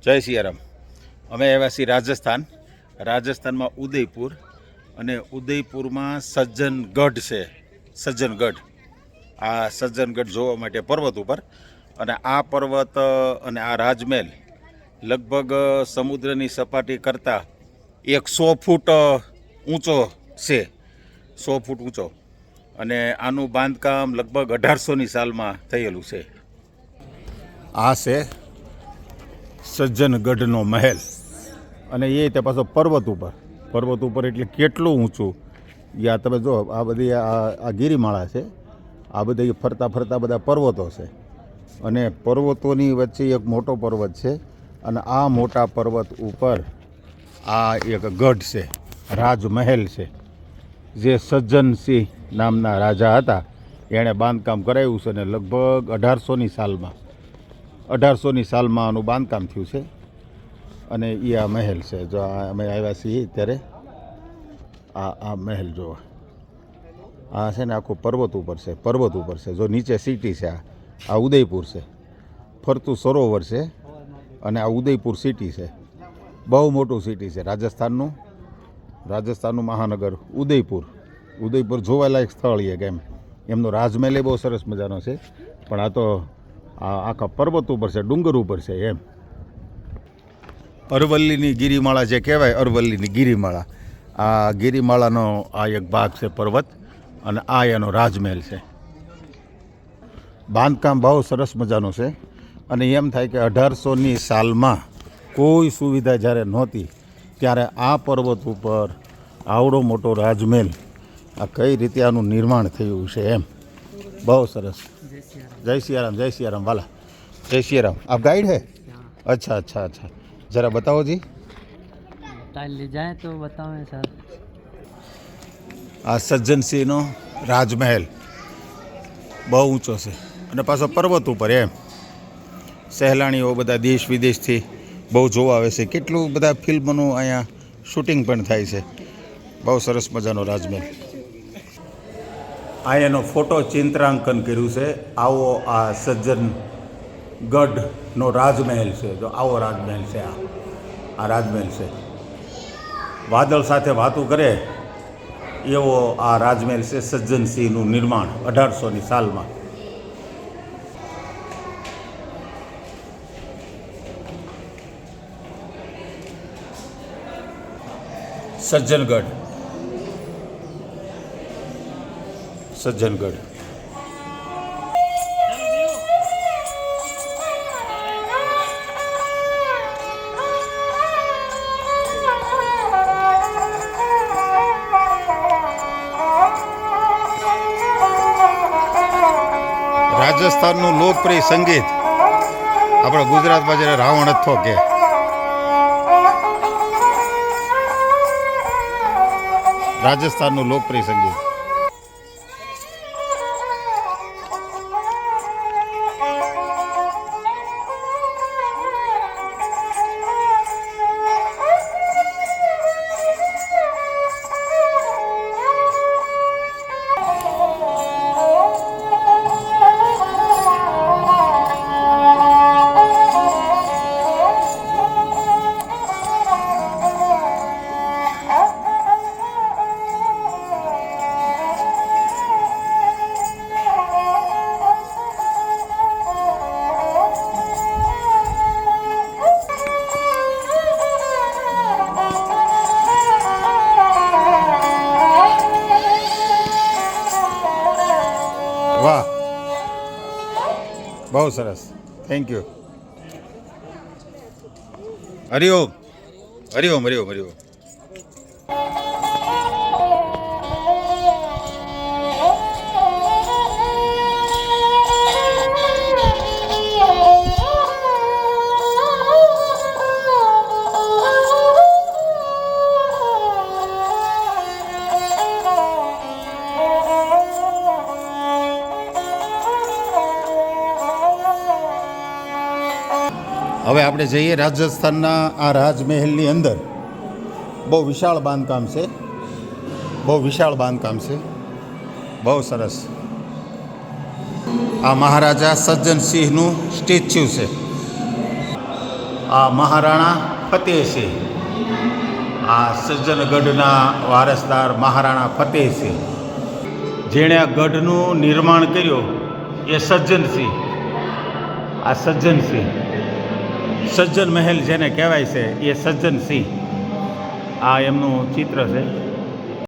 જય સિયારામ. અમે આવ્યા છીએ રાજસ્થાનમાં ઉદયપુર, અને ઉદયપુરમાં સજ્જનગઢ છે. સજ્જનગઢ, આ સજ્જનગઢ જોવા માટે પર્વત ઉપર, અને આ પર્વત અને આ રાજમહેલ લગભગ સમુદ્રની સપાટી કરતાં 100 ફૂટ ઊંચો છે. 100 ફૂટ ઊંચો, અને આનું બાંધકામ લગભગ 1800ની સાલમાં થયેલું છે. આ છે સજ્જનગઢનો મહેલ, અને એ તે પાછો પર્વત ઉપર એટલે કેટલું ઊંચું. યા તમે જો, આ બધી આ ગિરિમાળા છે, આ બધી ફરતા બધા પર્વતો છે, અને પર્વતોની વચ્ચે એક મોટો પર્વત છે, અને આ મોટા પર્વત ઉપર આ એક ગઢ છે, રાજમહેલ છે, જે સજ્જનસિંહ નામના રાજા હતા એણે બાંધકામ કરાવ્યું છે, અને લગભગ 1800ની સાલમાં આનું બાંધકામ થયું છે. અને એ આ મહેલ છે. જો અમે આવ્યા છીએ ત્યારે આ મહેલ જોવા, આ છે ને આખું પર્વત ઉપર છે. જો નીચે સિટી છે, આ ઉદયપુર છે, ફરતું સરોવર છે, અને આ ઉદયપુર સિટી છે. બહુ મોટું સિટી છે રાજસ્થાનનું મહાનગર ઉદયપુર જોવાલાયક સ્થળ છે કેમ. એમનો રાજમહેલ બહુ સરસ મજાનો છે, પણ આ તો આખા પર્વત ઉપર છે, ડુંગર ઉપર છે એમ. અરવલ્લીની ગિરિમાળા જે કહેવાય, અરવલ્લીની ગિરિમાળા, આ ગિરિમાળાનો આ એક ભાગ છે પર્વત, અને આ એનો રાજમહેલ છે. બાંધકામ બહુ સરસ મજાનું છે, અને એમ થાય કે 1800ની સાલમાં કોઈ સુવિધા જ્યારે નહોતી ત્યારે આ પર્વત ઉપર આવડો મોટો રાજમહેલ, આ કઈ રીતે આનું નિર્માણ થયું છે એમ. બહુ સરસ. જય સિયારામ વાલા, જય સિયારામ. આપ गाइड है? अच्छा. जरा बताओ जी. ले जाए तो बताओ सर. આ સજ્જનસિંહનો રાજમહેલ બહુ ઊંચો છે, અને પાછો પર્વત ઉપર એમ. સહેલાણીઓ બધા દેશ વિદેશથી બહુ જોવા આવે છે. કેટલું બધા ફિલ્મોનું અહીંયા શૂટિંગ પણ થાય છે. બહુ સરસ મજાનો રાજમહેલ. આ એનો ફોટો ચિત્રાંકન કર્યું છે. આવો આ સજ્જનગઢનો રાજમહેલ છે. જો આવો રાજમહેલ છે, આ રાજમહેલ છે. વાદળ સાથે વાતું કરે એવો આ રાજમહેલ છે. સજ્જનસિંહનું નિર્માણ 1800ની સાલમાં. સજ્જનગઢ. રાજસ્થાનનું લોકપ્રિય સંગીત, આપણા ગુજરાતમાં જ્યારે રાવણ અથો કે રાજસ્થાનનું લોકપ્રિય સંગીત. વાહ, બહુ સરસ. Thank you. હરિઓમ. હવે આપણે જઈએ રાજસ્થાનના આ રાજમહેલની અંદર. બહુ વિશાળ બાંધકામ છે, બહુ સરસ. આ મહારાજા સજ્જનસિંહનું સ્ટેચ્યુ છે. આ મહારાણા ફતેહસિંહ, આ સજ્જનગઢના વારસદાર મહારાણા ફતેહસિંહ, જેણે આ ગઢનું નિર્માણ કર્યું એ સજ્જનસિંહ. આ સજ્જનસિંહ, સજ્જન મહેલ જેને કહેવાય છે એ સજ્જનસિંહ, આ એમનું ચિત્ર છે.